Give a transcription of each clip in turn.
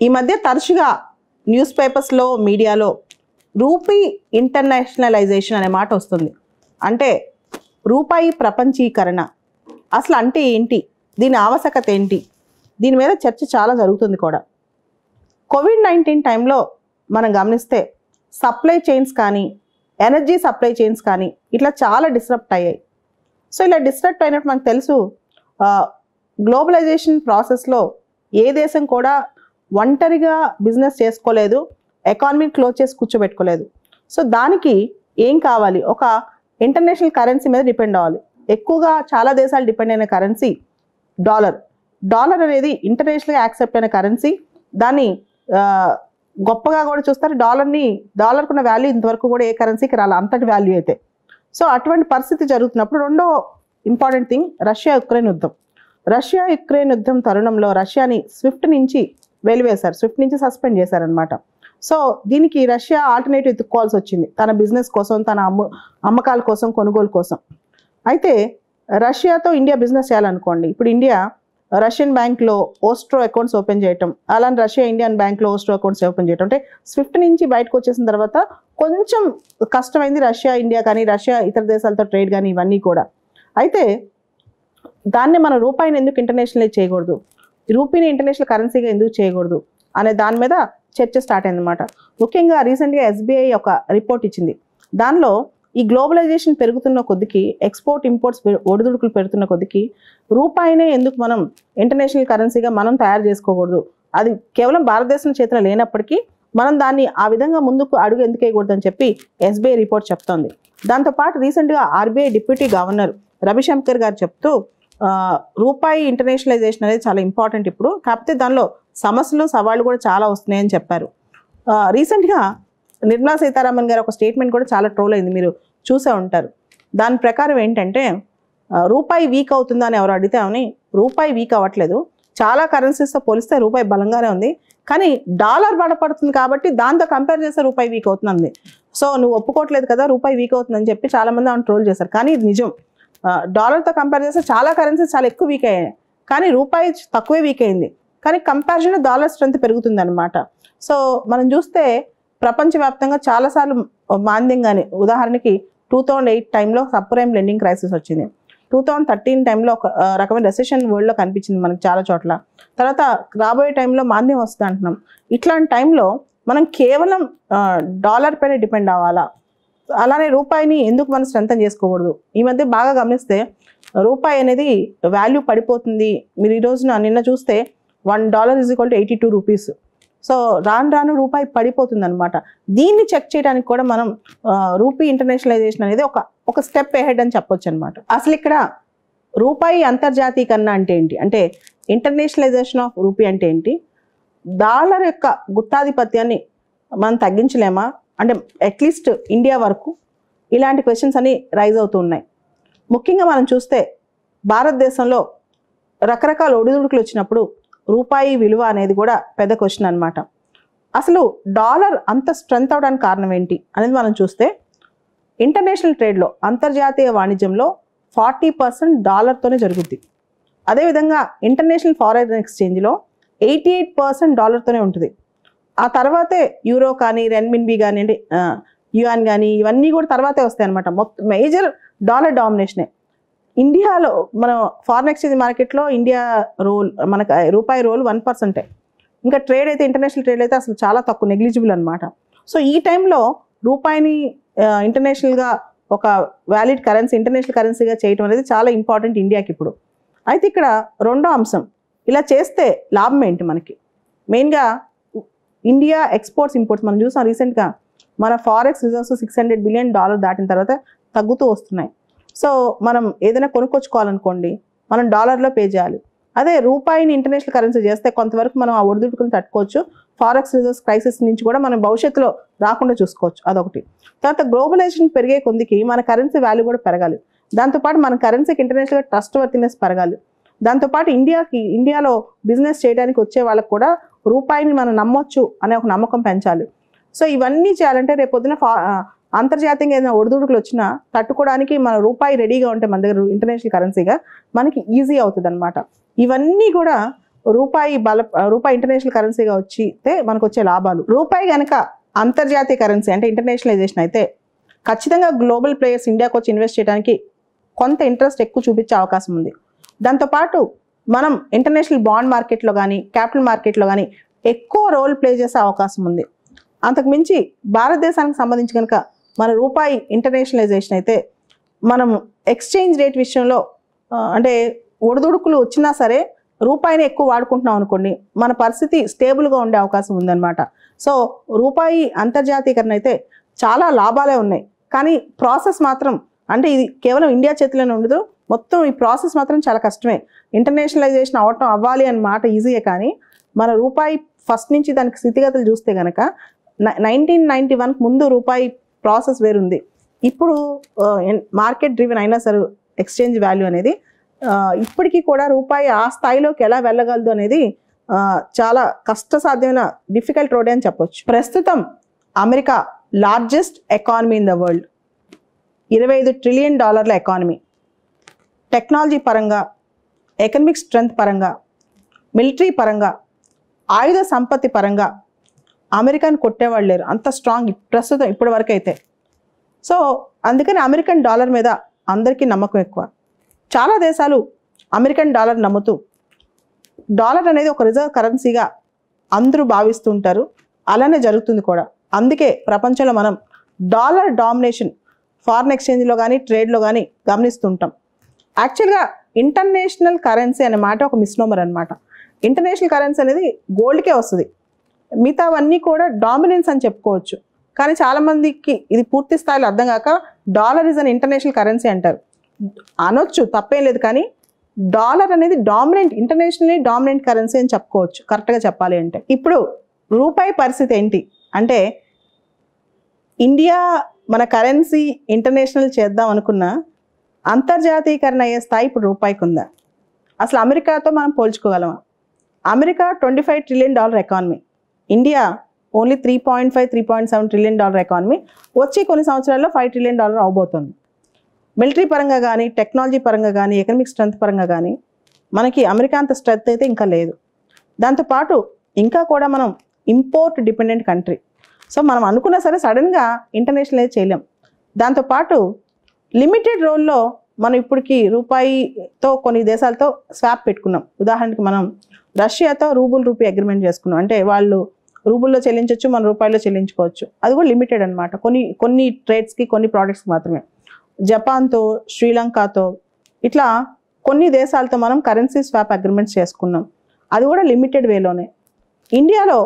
ఈ మధ్య తరచుగా న్యూస్ పేపర్స్లో మీడియాలో రూపీ ఇంటర్నేషనలైజేషన్ అనే మాట వస్తుంది. అంటే రూపాయి ప్రపంచీకరణ అసలు అంటే ఏంటి, దీని ఆవశ్యకత ఏంటి, దీని మీద చర్చ చాలా జరుగుతుంది కూడా. కోవిడ్-19 టైంలో మనం గమనిస్తే సప్లై చైన్స్ కానీ ఎనర్జీ సప్లై చైన్స్ కానీ ఇట్లా చాలా డిస్రప్ట్ అయ్యాయి. సో ఇలా డిస్రప్ట్ అయినట్టు మనకు తెలుసు, గ్లోబలైజేషన్ ప్రాసెస్లో ఏ దేశం కూడా ఒంటరిగా బిజినెస్ చేసుకోలేదు, ఎకానమీ క్లోజ్ చేసి కూర్చోబెట్టుకోలేదు. సో దానికి ఏం కావాలి, ఒక ఇంటర్నేషనల్ కరెన్సీ మీద డిపెండ్ అవ్వాలి. ఎక్కువగా చాలా దేశాలు డిపెండ్ అయిన కరెన్సీ డాలర్. డాలర్ అనేది ఇంటర్నేషనల్గా యాక్సెప్ట్ అయిన కరెన్సీ. దాన్ని గొప్పగా కూడా చూస్తారు. డాలర్కున్న వాల్యూ ఇంతవరకు కూడా ఏ కరెన్సీకి రాలి, అంతటి వాల్యూ అయితే. సో అటువంటి పరిస్థితి జరుగుతున్నప్పుడు రెండో ఇంపార్టెంట్ థింగ్ రష్యా-యుక్రెయిన్ యుద్ధం. రష్యా-యుక్రెయిన్ యుద్ధం తరుణంలో రష్యాని స్విఫ్ట్ నుంచి వెలివేశారు, స్విఫ్ట్ నుంచి సస్పెండ్ చేశారనమాట. సో దీనికి రష్యా ఆల్టర్నేటివ్ ఎత్తుక్కోవాల్సి వచ్చింది, తన బిజినెస్ కోసం, తన అమ్మకాల కోసం, కొనుగోలు కోసం. అయితే రష్యాతో ఇండియా బిజినెస్ చేయాలనుకోండి, ఇప్పుడు ఇండియా రష్యన్ బ్యాంక్లో ఓస్ట్రో అకౌంట్స్ ఓపెన్ చేయటం, అలానే రష్యా ఇండియన్ బ్యాంక్లో ఓస్ట్రో అకౌంట్స్ ఓపెన్ చేయటం, అంటే స్విఫ్ట్ నుంచి బయటకు వచ్చేసిన తర్వాత కొంచెం కష్టమైంది రష్యా ఇండియా కానీ, రష్యా ఇతర దేశాలతో ట్రేడ్ కానీ, ఇవన్నీ కూడా. అయితే దాన్ని మన రూపాయిని ఎందుకు ఇంటర్నేషనలైజ్ చేయకూడదు, రూపీని ఇంటర్నేషనల్ కరెన్సీగా ఎందుకు చేయకూడదు అనే దాని మీద చర్చ స్టార్ట్ అయిందన్నమాట. ముఖ్యంగా రీసెంట్గా SBI ఒక రిపోర్ట్ ఇచ్చింది. దానిలో ఈ గ్లోబలైజేషన్ పెరుగుతున్న కొద్దికి, ఎక్స్పోర్ట్ ఇంపోర్ట్స్ ఒడిదుడుకులు పెరుగుతున్న కొద్దికి రూపాయినే ఎందుకు మనం ఇంటర్నేషనల్ కరెన్సీగా మనం తయారు చేసుకోకూడదు, అది కేవలం భారతదేశం చేతిలో లేనప్పటికీ మనం దాన్ని ఆ విధంగా ముందుకు అడుగు ఎందుకు వేయకూడదు అని చెప్పి SBI రిపోర్ట్ చెప్తోంది. దాంతోపాటు రీసెంట్గా RBI డిప్యూటీ గవర్నర్ రవిశంకర్ గారు చెప్తూ రూపాయి ఇంటర్నేషనలైజేషన్ అనేది చాలా ఇంపార్టెంట్ ఇప్పుడు, కాకపోతే దానిలో సమస్యలు సవాళ్ళు కూడా చాలా వస్తున్నాయని చెప్పారు. రీసెంట్గా నిర్మలా సీతారామన్ గారు ఒక స్టేట్మెంట్ కూడా చాలా ట్రోల్ అయింది, మీరు చూసే ఉంటారు. దాని ప్రకారం ఏంటంటే రూపాయి వీక్ అవుతుందా అని ఎవరు అడిగితే అని, రూపాయి వీక్ అవ్వట్లేదు, చాలా కరెన్సీస్తో పోలిస్తే రూపాయి బలంగానే ఉంది, కానీ డాలర్ బలపడుతుంది కాబట్టి దాంతో కంపేర్ చేస్తే రూపాయి వీక్ అవుతుంది. సో నువ్వు ఒప్పుకోవట్లేదు కదా రూపాయి వీక్ అవుతుందని చెప్పి చాలామంది ఆమెను ట్రోల్ చేశారు. కానీ ఇది నిజం, డాలర్తో కంపేర్ చేస్తే చాలా కరెన్సీస్ చాలా ఎక్కువ వీక్ అయ్యాయి, కానీ రూపాయి తక్కువే వీక్ అయింది, కానీ కంపారిజన్లో డాలర్ స్ట్రెంత్ పెరుగుతుంది అనమాట. సో మనం చూస్తే ప్రపంచవ్యాప్తంగా చాలాసార్లు మాంద్యంగానే, ఉదాహరణకి 2008 టైంలో సబ్ప్రైమ్ లెండింగ్ క్రైసిస్ వచ్చింది, 2013 టైంలో ఒక రకమైన రెసెషన్ వరల్డ్లో కనిపించింది మనకు చాలా చోట్ల, తర్వాత రాబోయే టైంలో మాంద్యం వస్తుంది అంటున్నాం. ఇట్లాంటి టైంలో మనం కేవలం డాలర్ పైన డిపెండ్ అవ్వాలా, అలానే రూపాయిని ఎందుకు మనం స్ట్రెంథన్ చేసుకోకూడదు? ఈ మధ్య బాగా గమనిస్తే రూపాయి అనేది వాల్యూ పడిపోతుంది. మీరు ఈ రోజున నిన్న చూస్తే $1 = 82 రూపీస్. సో రాను రాను రూపాయి పడిపోతుంది అనమాట. దీన్ని చెక్ చేయడానికి కూడా మనం రూపీ ఇంటర్నేషనలైజేషన్ అనేది ఒక స్టెప్ ఎహెడ్ అని చెప్పొచ్చు అనమాట. అసలు ఇక్కడ రూపాయి అంతర్జాతీకరణ అంటే ఏంటి, అంటే ఇంటర్నేషనలైజేషన్ ఆఫ్ రూపీ అంటే ఏంటి, డాలర్ యొక్క గుత్తాధిపత్యాన్ని మనం తగ్గించలేమా, అంటే అట్లీస్ట్ ఇండియా వరకు, ఇలాంటి క్వశ్చన్స్ అన్ని రైజ్ అవుతూ ఉన్నాయి. ముఖ్యంగా మనం చూస్తే భారతదేశంలో రకరకాల ఒడిదుడుకులు వచ్చినప్పుడు రూపాయి విలువ అనేది కూడా పెద్ద క్వశ్చన్ అనమాట. అసలు డాలర్ అంత స్ట్రెంత్ అవడానికి కారణం ఏంటి అనేది మనం చూస్తే, ఇంటర్నేషనల్ ట్రేడ్లో, అంతర్జాతీయ వాణిజ్యంలో 40% డాలర్తోనే జరుగుద్ది. అదేవిధంగా ఇంటర్నేషనల్ ఫారెన్ ఎక్స్చేంజ్లో 88% డాలర్తోనే ఉంటుంది. ఆ తర్వాతే యూరో కానీ, రెన్మిన్బీ కానివ్వండి, యువాన్ కానీ, ఇవన్నీ కూడా తర్వాతే వస్తాయి అనమాట. మొత్తం మేజర్ డాలర్ డామినేషనే. ఇండియాలో మనం ఫారెన్ ఎక్స్చేంజ్ మార్కెట్లో ఇండియా రోల్, మనకు రూపాయి రోల్ 1%. ఇంకా ట్రేడ్ అయితే, ఇంటర్నేషనల్ ట్రేడ్ అయితే అసలు చాలా తక్కువ, నెగ్లిజిబుల్ అనమాట. సో ఈ టైంలో రూపాయిని ఇంటర్నేషనల్గా ఒక వ్యాలిడ్ కరెన్సీ, ఇంటర్నేషనల్ కరెన్సీగా చేయడం అనేది చాలా ఇంపార్టెంట్ ఇండియాకి ఇప్పుడు. అయితే ఇక్కడ రెండో అంశం, ఇలా చేస్తే లాభం ఏంటి మనకి? మెయిన్గా ఇండియా ఎక్స్పోర్ట్స్ ఇంపోర్ట్స్ మనం చూసాం రీసెంట్గా, మన ఫారెక్స్ రిజర్వ్స్ $600 బిలియన్ దాటిన తర్వాత తగ్గుతూ వస్తున్నాయి. సో మనం ఏదైనా కొనుక్కొచ్చుకోవాలనుకోండి, మనం డాలర్లో పే చేయాలి. అదే రూపాయిని ఇంటర్నేషనల్ కరెన్సీ చేస్తే కొంతవరకు మనం ఆ ఒడిదుడుకులను తట్టుకోవచ్చు, ఫారెక్స్ రిజర్వ్స్ క్రైసిస్ నుంచి కూడా మనం భవిష్యత్తులో రాకుండా చూసుకోవచ్చు, అదొకటి. తర్వాత గ్లోబలైజేషన్ పెరిగే కొద్దికి మన కరెన్సీ వాల్యూ కూడా పెరగాలి, దాంతోపాటు మన కరెన్సీకి ఇంటర్నేషనల్గా ట్రస్ట్ వర్తినెస్ పెరగాలి, దాంతోపాటు ఇండియాలో బిజినెస్ చేయడానికి వచ్చే వాళ్ళకు కూడా రూపాయిని మనం నమ్మొచ్చు అనే ఒక నమ్మకం పెంచాలి. సో ఇవన్నీ చేయాలంటే రేపొద్దున అంతర్జాతీయంగా ఏదైనా ఒడిదుడుకులు వచ్చినా తట్టుకోవడానికి మన రూపాయి రెడీగా ఉంటే మన దగ్గర ఇంటర్నేషనల్ కరెన్సీగా మనకి ఈజీ అవుతుంది అనమాట. ఇవన్నీ కూడా రూపాయి ఇంటర్నేషనల్ కరెన్సీగా వచ్చితే మనకు వచ్చే లాభాలు. రూపాయి కనుక అంతర్జాతీయ కరెన్సీ అంటే ఇంటర్నేషనలైజేషన్ అయితే ఖచ్చితంగా గ్లోబల్ ప్లేయర్స్ ఇండియాకి వచ్చి ఇన్వెస్ట్ చేయడానికి కొంత ఇంట్రెస్ట్ ఎక్కువ చూపించే అవకాశం ఉంది. దాంతోపాటు మనం ఇంటర్నేషనల్ బాండ్ మార్కెట్లో కానీ క్యాపిటల్ మార్కెట్లో కానీ ఎక్కువ రోల్ ప్లే చేసే అవకాశం ఉంది. అంతకుమించి భారతదేశానికి సంబంధించి కనుక మన రూపాయి ఇంటర్నేషనలైజేషన్ అయితే మనం ఎక్స్చేంజ్ రేట్ విషయంలో అంటే ఒడిదుడుకులు వచ్చినా సరే రూపాయిని ఎక్కువ వాడుకుంటున్నాం అనుకోండి, మన పరిస్థితి స్టేబుల్గా ఉండే అవకాశం ఉందన్నమాట. సో రూపాయి అంతర్జాతీకరణ అయితే చాలా లాభాలే ఉన్నాయి, కానీ ప్రాసెస్ మాత్రం అంటే ఇది కేవలం ఇండియా చేతిలోనే ఉండదు, మొత్తం ఈ ప్రాసెస్ మాత్రం చాలా కష్టమే. ఇంటర్నేషనలైజేషన్ అవ్వాలి అన్నమాట ఈజీయే, కానీ మన రూపాయి ఫస్ట్ నుంచి దానికి స్థితిగతులు చూస్తే కనుక 1991 ముందు రూపాయి ప్రాసెస్ వేరుంది. ఇప్పుడు మార్కెట్ డ్రివెన్ అయినా సరే ఎక్స్చేంజ్ వాల్యూ అనేది ఇప్పటికీ కూడా రూపాయి ఆ స్థాయిలోకి ఎలా వెళ్ళగలదు అనేది చాలా కష్టసాధ్యమైన డిఫికల్ట్ రోడ్ అని చెప్పొచ్చు. ప్రస్తుతం America largest economy in the world, $25 trillion economy. Technology పరంగా, ఎకనమిక్ స్ట్రెంగ్త్ పరంగా, మిలిటరీ పరంగా, ఆయుధ సంపత్తి పరంగా అమెరికాని కొట్టేవాళ్ళు లేరు, అంత స్ట్రాంగ్ ప్రస్తుతం ఇప్పటి వరకు అయితే. సో అందుకని అమెరికన్ డాలర్ మీద అందరికీ నమ్మకం ఎక్కువ. చాలా దేశాలు అమెరికన్ డాలర్ నమ్ముతూ డాలర్ అనేది ఒక రిజర్వ్ కరెన్సీగా అందరూ భావిస్తుంటారు, అలానే జరుగుతుంది కూడా. అందుకే ప్రపంచంలో మనం డాలర్ డామినేషన్ ఫారిన్ ఎక్స్చేంజ్లో కానీ ట్రేడ్లో కానీ గమనిస్తుంటాం. యాక్చువల్గా ఇంటర్నేషనల్ కరెన్సీ అనే మాట ఒక మిస్నోమర్ అనమాట. ఇంటర్నేషనల్ కరెన్సీ అనేది గోల్డ్కే వస్తుంది, మిగతావన్నీ కూడా డామినెన్స్ అని చెప్పుకోవచ్చు. కానీ చాలామందికి ఇది పూర్తి స్థాయిలో అర్థం కాక dollar is an international currency అంటారు. అనొచ్చు, తప్పేం లేదు, కానీ డాలర్ అనేది ఇంటర్నేషనల్లీ డామినెంట్ కరెన్సీ అని చెప్పుకోవచ్చు కరెక్ట్గా చెప్పాలి అంటే. ఇప్పుడు రూపాయి పరిస్థితి ఏంటి అంటే, ఇండియా మన కరెన్సీ ఇంటర్నేషనల్ చేద్దాం అనుకున్న అంతర్జాతీకరణ అయ్యే స్థాయి ఇప్పుడు రూపాయికి ఉందా? అసలు అమెరికాతో మనం పోల్చుకోగలమా? America $25 trillion economy, India only 3.7 trillion economy. వచ్చి కొన్ని సంవత్సరాల్లో $5 ట్రిలియన్ అవబోతుంది. మిలిటరీ పరంగా కానీ, టెక్నాలజీ పరంగా కానీ, ఎకనమిక్ స్ట్రెంత్ పరంగా కానీ మనకి అమెరికా అంత స్ట్రెంత్ అయితే ఇంకా లేదు. దాంతోపాటు ఇంకా కూడా మనం ఇంపోర్ట్ డిపెండెంట్ కంట్రీ. సో మనం అనుకున్నా సరే సడన్గా ఇంటర్నేషనలైజ్ చేయలేం. దాంతోపాటు లిమిటెడ్ రోల్లో మనం ఇప్పటికి రూపాయితో కొన్ని దేశాలతో స్వాప్ పెట్టుకున్నాం. ఉదాహరణకి మనం రష్యాతో రూపీ అగ్రిమెంట్ చేసుకున్నాం, అంటే వాళ్ళు రూబుల్లో చెల్లించవచ్చు, మన రూపాయల్లో చెల్లించుకోవచ్చు. అది కూడా లిమిటెడ్ అనమాట, కొన్ని ట్రేడ్స్కి, కొన్ని ప్రోడక్ట్స్కి మాత్రమే. జపాన్తో, శ్రీలంకతో ఇట్లా కొన్ని దేశాలతో మనం కరెన్సీ స్వాప్ అగ్రిమెంట్స్ చేసుకున్నాం, అది కూడా లిమిటెడ్ వేలోనే. ఇండియాలో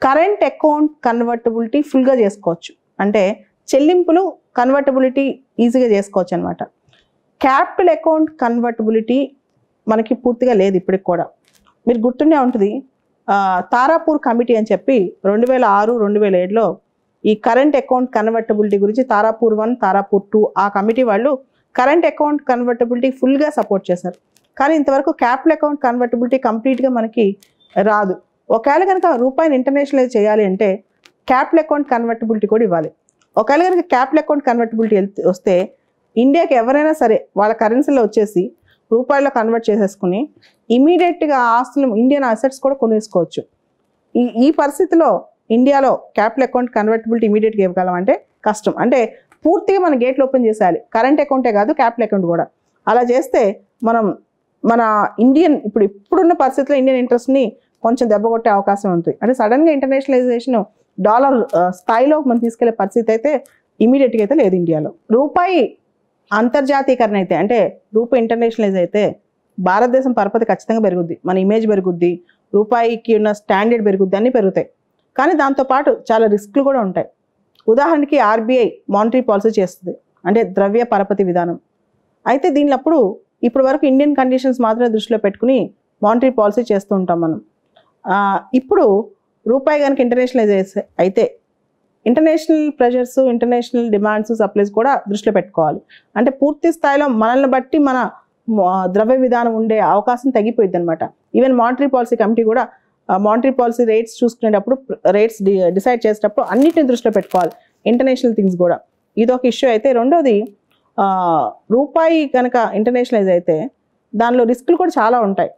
కరెంట్ అకౌంట్ కన్వర్టబిలిటీ ఫుల్గా చేసుకోవచ్చు, అంటే చెల్లింపులు కన్వర్టబిలిటీ ఈజీగా చేసుకోవచ్చు అనమాట. క్యాపిటల్ అకౌంట్ కన్వర్టబిలిటీ మనకి పూర్తిగా లేదు ఇప్పటికి కూడా. మీరు గుర్తుండే ఉంటుంది, తారాపూర్ కమిటీ అని చెప్పి 2006, 2007లో ఈ కరెంట్ అకౌంట్ కన్వర్టబిలిటీ గురించి తారాపూర్ 1, తారాపూర్ 2 ఆ కమిటీ వాళ్ళు కరెంట్ అకౌంట్ కన్వర్టబిలిటీ ఫుల్గా సపోర్ట్ చేశారు. కానీ ఇంతవరకు క్యాపిటల్ అకౌంట్ కన్వర్టబిలిటీ కంప్లీట్గా మనకి రాదు. ఒకవేళ కనుక రూపాయిని ఇంటర్నేషనలైజ్ చేయాలి అంటే క్యాపిటల్ అకౌంట్ కన్వర్టబిలిటీ కూడా ఇవ్వాలి. ఒకవేళ కనుక క్యాపిటల్ అకౌంట్ కన్వర్టబిలిటీ వస్తే ఇండియాకి ఎవరైనా సరే వాళ్ళ కరెన్సీలో వచ్చేసి రూపాయల్లో కన్వర్ట్ చేసేసుకుని ఇమీడియట్గా ఆస్తులు, ఇండియన్ అసెట్స్ కూడా కొనేసుకోవచ్చు. ఈ పరిస్థితిలో ఇండియాలో క్యాపిటల్ అకౌంట్ కన్వర్టబిలిటీ ఇమీడియట్గా ఇవ్వగలం అంటే కష్టం. అంటే పూర్తిగా మన గేట్లు ఓపెన్ చేసేయాలి, కరెంట్ అకౌంటే కాదు క్యాపిటల్ అకౌంట్ కూడా. అలా చేస్తే మనం మన ఇప్పుడున్న పరిస్థితిలో ఇండియన్ ఇంట్రెస్ట్ని కొంచెం దెబ్బ కొట్టే అవకాశం ఉంటుంది. అంటే సడన్గా ఇంటర్నేషనలైజేషన్ డాలర్ స్థాయిలో మనం తీసుకెళ్లే పరిస్థితి అయితే ఇమీడియట్గా అయితే లేదు ఇండియాలో. రూపాయి అంతర్జాతీకరణ అయితే, అంటే రూపాయి ఇంటర్నేషనలైజ్ అయితే భారతదేశం పరపతి ఖచ్చితంగా పెరుగుద్ది, మన ఇమేజ్ పెరుగుద్ది, రూపాయికి ఉన్న స్టాండర్డ్ పెరుగుద్ది, అన్నీ పెరుగుతాయి. కానీ దాంతోపాటు చాలా రిస్క్లు కూడా ఉంటాయి. ఉదాహరణకి ఆర్బీఐ మానిటరీ పాలసీ చేస్తుంది, అంటే ద్రవ్య పరపతి విధానం. అయితే దీనిలో ఇప్పుడు వరకు ఇండియన్ కండిషన్స్ మాత్రమే దృష్టిలో పెట్టుకుని మానిటరీ పాలసీ చేస్తూ ఉంటాం మనం. ఇప్పుడు రూపాయి కనుక ఇంటర్నేషనలైజ్ అయితే international pressures, international demands, supplies కూడా దృష్టిలో పెట్టుకోవాలి. అంటే పూర్తి స్థాయిలో మనల్ని బట్టి మన ద్రవ్య విధానం ఉండే అవకాశం తగ్గిపోయింది అనమాట. ఈవెన్ మానిటరీ పాలసీ కమిటీ కూడా మానిటరీ పాలసీ రేట్స్ చూసుకునేటప్పుడు, రేట్స్ డిసైడ్ చేసేటప్పుడు అన్నిటిని దృష్టిలో పెట్టుకోవాలి, ఇంటర్నేషనల్ థింగ్స్ కూడా. ఇది ఒక ఇష్యూ అయితే. రెండోది, రూపాయి కనుక ఇంటర్నేషనలైజ్ అయితే దానిలో రిస్కులు కూడా చాలా ఉంటాయి.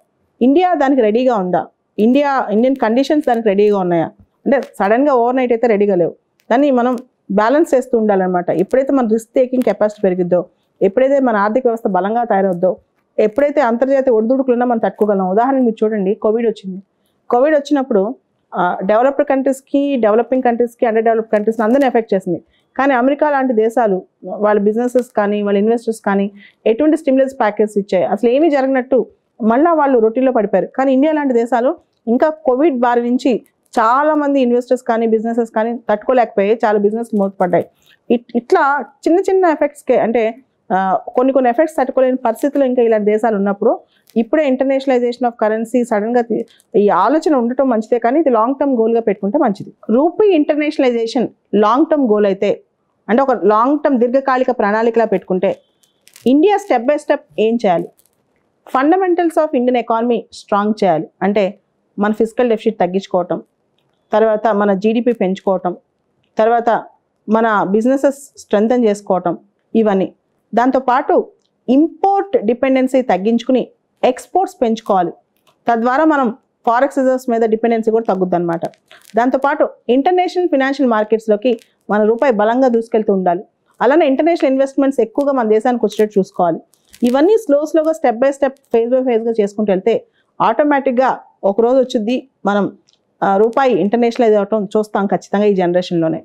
ఇండియా దానికి రెడీగా ఉందా? ఇండియన్ కండిషన్స్ దానికి రెడీగా ఉన్నాయా? అంటే సడన్గా ఓవర్ నైట్ అయితే రెడీగా లేవు. దాన్ని మనం బ్యాలెన్స్ చేస్తూ ఉండాలన్నమాట. ఎప్పుడైతే మన రిస్క్ టేకింగ్ కెపాసిటీ పెరిగిద్దో, ఎప్పుడైతే మన ఆర్థిక వ్యవస్థ బలంగా తయారవుద్దో, ఎప్పుడైతే అంతర్జాతీయ ఒడిదుడుకులున్నా మనం తట్టుకోగలం. ఉదాహరణకు మీరు చూడండి, కోవిడ్ వచ్చింది. కోవిడ్ వచ్చినప్పుడు డెవలప్డ్ కంట్రీస్కి, డెవలపింగ్ కంట్రీస్కి, అండర్ డెవలప్డ్ కంట్రీస్ని అందరినీ ఎఫెక్ట్ చేసింది. కానీ అమెరికా లాంటి దేశాలు వాళ్ళ బిజినెసెస్ కానీ, వాళ్ళ ఇన్వెస్టర్స్ కానీ ఎటువంటి స్టిమ్యులస్ ప్యాకేజ్ ఇచ్చాయి, అసలు ఏమీ జరగనట్టు మళ్ళీ వాళ్ళు రొటీన్లో పడిపోయారు. కానీ ఇండియా లాంటి దేశాలు ఇంకా కోవిడ్ బారి నుంచి చాలా మంది ఇన్వెస్టర్స్ కానీ, బిజినెసెస్ కానీ తట్టుకోలేకపోయాయి, చాలా బిజినెస్ మూతపడ్డాయి. ఇట్లా చిన్న చిన్న ఎఫెక్ట్స్కే, అంటే కొన్ని ఎఫెక్ట్స్ తట్టుకోలేని పరిస్థితుల్లో ఇంకా ఇలాంటి దేశాలు ఉన్నప్పుడు ఇప్పుడే ఇంటర్నేషనలైజేషన్ ఆఫ్ కరెన్సీ సడన్గా ఈ ఆలోచన ఉండటం మంచిదే, కానీ ఇది లాంగ్ టర్మ్ గోల్గా పెట్టుకుంటే మంచిది. Rupee internationalisation long term goal అయితే, అంటే ఒక లాంగ్ టర్మ్ దీర్ఘకాలిక ప్రణాళికలా పెట్టుకుంటే ఇండియా స్టెప్ బై స్టెప్ ఏం చేయాలి? Fundamentals of Indian economy strong చేయాలి. అంటే మన ఫిజికల్ డెఫిసిట్ తగ్గించుకోవటం, తర్వాత మన జీడిపి పెంచుకోవటం, తర్వాత మన బిజినెసెస్ స్ట్రెంథన్ చేసుకోవటం, ఇవన్నీ. దాంతోపాటు ఇంపోర్ట్ డిపెండెన్సీ తగ్గించుకుని ఎక్స్పోర్ట్స్ పెంచుకోవాలి. తద్వారా మనం ఫారెక్స్ రిజర్వ్స్ మీద డిపెండెన్సీ కూడా తగ్గుద్ది అనమాట. దాంతోపాటు ఇంటర్నేషనల్ ఫినాన్షియల్ మార్కెట్స్లోకి మన రూపాయి బలంగా దూసుకెళ్తూ ఉండాలి. అలానే ఇంటర్నేషనల్ ఇన్వెస్ట్మెంట్స్ ఎక్కువగా మన దేశానికి వచ్చేటట్టు చూసుకోవాలి. ఇవన్నీ స్లోగా step by step, phase by ఫేజ్గా చేసుకుంటూ వెళ్తే ఆటోమేటిక్గా ఒక రోజు వచ్చింది మనం రూపాయి ఇంటర్నేషనలైజ్ అవటం చూస్తాం ఖచ్చితంగా ఈ జనరేషన్లోనే.